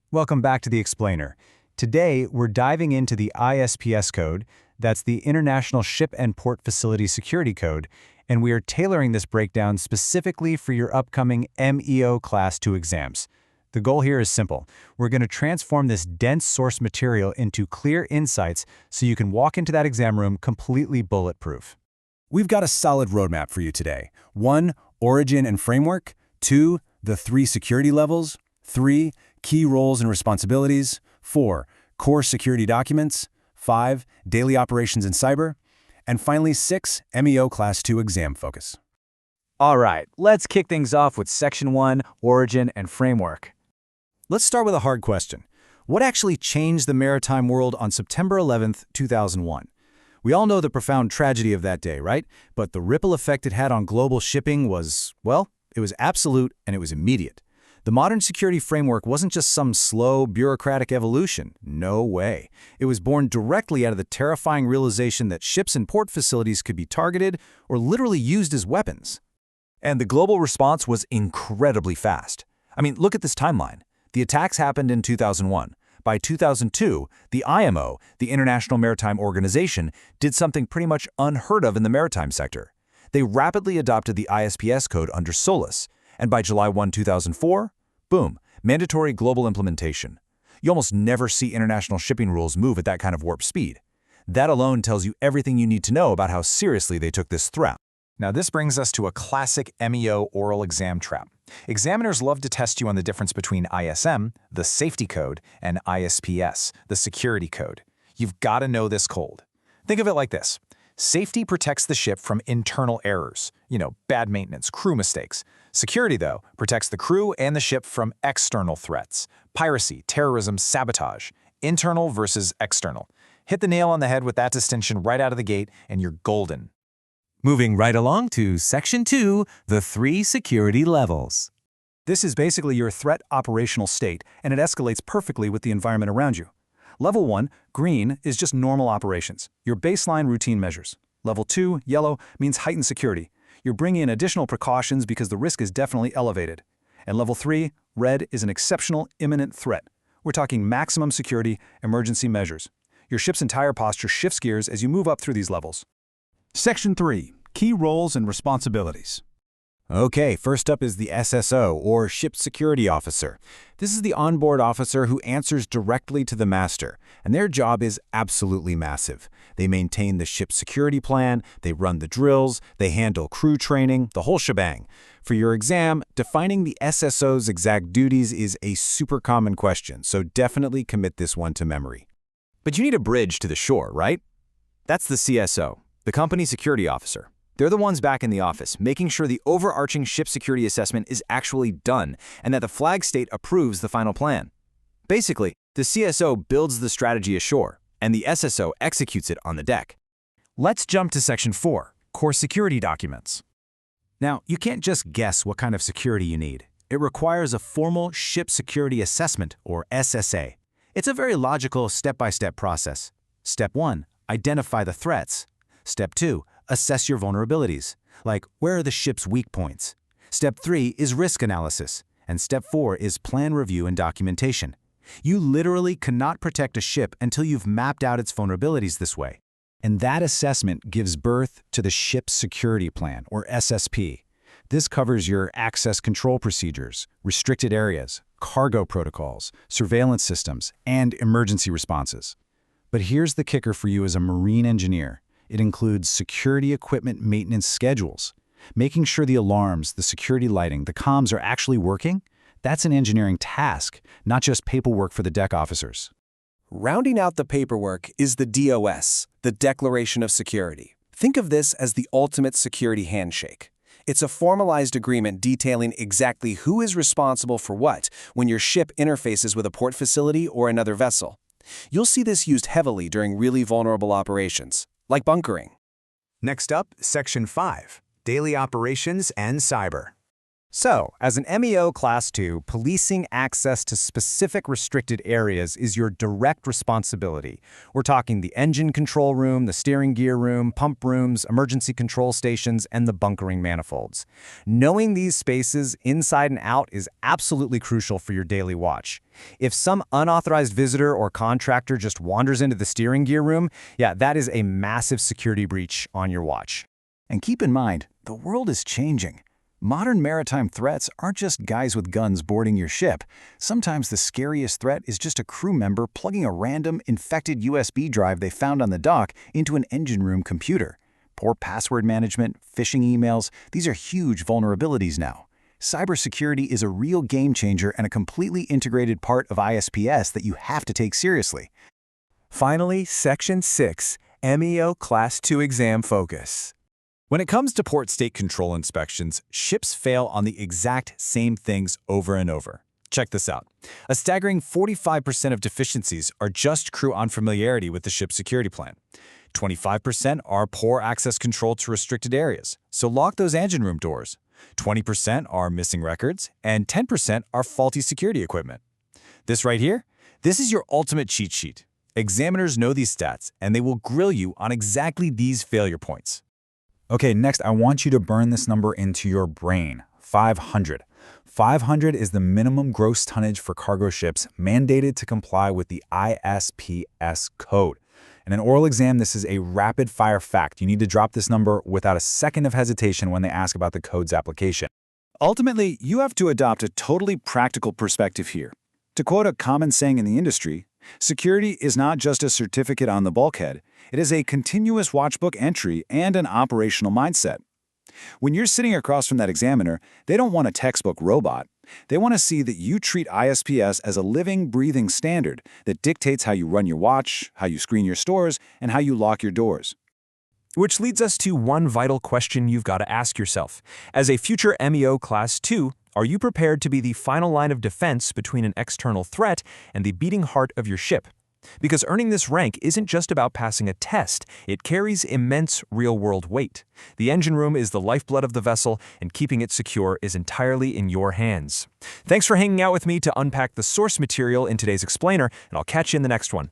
Welcome back to the Explainer. Today, we're diving into the ISPS Code, that's the International Ship and Port Facility Security Code, and we are tailoring this breakdown specifically for your upcoming MEO Class 2 exams. The goal here is simple. We're going to transform this dense source material into clear insights so you can walk into that exam room completely bulletproof. We've got a solid roadmap for you today. 1. Origin and framework. 2. The 3 security levels. 3. Key roles and responsibilities. 4. Core security documents. 5. Daily operations in cyber. And finally, 6. MEO Class 2 exam focus. All right, let's kick things off with Section 1, Origin and Framework. Let's start with a hard question. What actually changed the maritime world on September 11th, 2001? We all know the profound tragedy of that day, right? But the ripple effect it had on global shipping was, well, it was absolute and it was immediate. The modern security framework wasn't just some slow, bureaucratic evolution. No way. It was born directly out of the terrifying realization that ships and port facilities could be targeted or literally used as weapons. And the global response was incredibly fast. I mean, look at this timeline. The attacks happened in 2001. By 2002, the IMO, the International Maritime Organization, did something pretty much unheard of in the maritime sector. They rapidly adopted the ISPS Code under SOLAS, and by July 1, 2004, boom, mandatory global implementation. You almost never see international shipping rules move at that kind of warp speed. That alone tells you everything you need to know about how seriously they took this threat. Now this brings us to a classic MEO oral exam trap. Examiners love to test you on the difference between ISM, the safety code, and ISPS, the security code. You've got to know this cold. Think of it like this. Safety protects the ship from internal errors, bad maintenance, crew mistakes. Security, though, protects the crew and the ship from external threats, piracy, terrorism, sabotage, internal versus external. Hit the nail on the head with that distinction right out of the gate, and you're golden. Moving right along to Section 2, the 3 security levels. This is basically your threat operational state, and it escalates perfectly with the environment around you. Level 1, green, is just normal operations, your baseline routine measures. Level 2, yellow, means heightened security. You're bringing in additional precautions because the risk is definitely elevated. And level 3, red, is an exceptional imminent threat. We're talking maximum security, emergency measures. Your ship's entire posture shifts gears as you move up through these levels. Section 3, key roles and responsibilities. Okay, first up is the SSO, or Ship Security Officer. This is the onboard officer who answers directly to the master, and their job is absolutely massive. They maintain the ship's security plan, they run the drills, they handle crew training, the whole shebang. For your exam, defining the SSO's exact duties is a super common question, so definitely commit this one to memory. But you need a bridge to the shore, right? That's the CSO, the company security officer. They're the ones back in the office, making sure the overarching ship security assessment is actually done and that the flag state approves the final plan. Basically, the CSO builds the strategy ashore, and the SSO executes it on the deck. Let's jump to Section 4, Core Security Documents. Now, you can't just guess what kind of security you need. It requires a formal Ship Security Assessment, or SSA. It's a very logical step-by-step process. Step 1, identify the threats. Step 2, assess your vulnerabilities, like where are the ship's weak points. Step 3 is risk analysis, and Step 4 is plan review and documentation. You literally cannot protect a ship until you've mapped out its vulnerabilities this way. And that assessment gives birth to the Ship Security Plan, or SSP. This covers your access control procedures, restricted areas, cargo protocols, surveillance systems, and emergency responses. But here's the kicker for you as a marine engineer. It includes security equipment maintenance schedules. Making sure the alarms, the security lighting, the comms are actually working, that's an engineering task, not just paperwork for the deck officers. Rounding out the paperwork is the DOS, the Declaration of Security. Think of this as the ultimate security handshake. It's a formalized agreement detailing exactly who is responsible for what when your ship interfaces with a port facility or another vessel. You'll see this used heavily during really vulnerable operations, like bunkering. Next up, Section 5, Daily Operations and Cyber. So, as an MEO Class 2, policing access to specific restricted areas is your direct responsibility. We're talking the engine control room, the steering gear room, pump rooms, emergency control stations, and the bunkering manifolds. Knowing these spaces inside and out is absolutely crucial for your daily watch. If some unauthorized visitor or contractor just wanders into the steering gear room, that is a massive security breach on your watch. And keep in mind, the world is changing. Modern maritime threats aren't just guys with guns boarding your ship. Sometimes the scariest threat is just a crew member plugging a random, infected USB drive they found on the dock into an engine room computer. Poor password management, phishing emails, these are huge vulnerabilities now. Cybersecurity is a real game changer and a completely integrated part of ISPS that you have to take seriously. Finally, Section 6, MEO Class 2 Exam Focus. When it comes to port state control inspections, ships fail on the exact same things over and over. Check this out. A staggering 45% of deficiencies are just crew unfamiliarity with the ship's security plan. 25% are poor access control to restricted areas, so lock those engine room doors. 20% are missing records, and 10% are faulty security equipment. This right here, this is your ultimate cheat sheet. Examiners know these stats, and they will grill you on exactly these failure points. Okay, next I want you to burn this number into your brain, 500. 500 is the minimum gross tonnage for cargo ships mandated to comply with the ISPS Code. In an oral exam, this is a rapid-fire fact. You need to drop this number without a second of hesitation when they ask about the code's application. Ultimately, you have to adopt a totally practical perspective here. To quote a common saying in the industry, security is not just a certificate on the bulkhead. It is a continuous watchbook entry and an operational mindset. When you're sitting across from that examiner, they don't want a textbook robot. They want to see that you treat ISPS as a living, breathing standard that dictates how you run your watch, how you screen your stores, and how you lock your doors. Which leads us to one vital question you've got to ask yourself. As a future MEO Class 2, are you prepared to be the final line of defense between an external threat and the beating heart of your ship? Because earning this rank isn't just about passing a test, it carries immense real-world weight. The engine room is the lifeblood of the vessel, and keeping it secure is entirely in your hands. Thanks for hanging out with me to unpack the source material in today's explainer, and I'll catch you in the next one.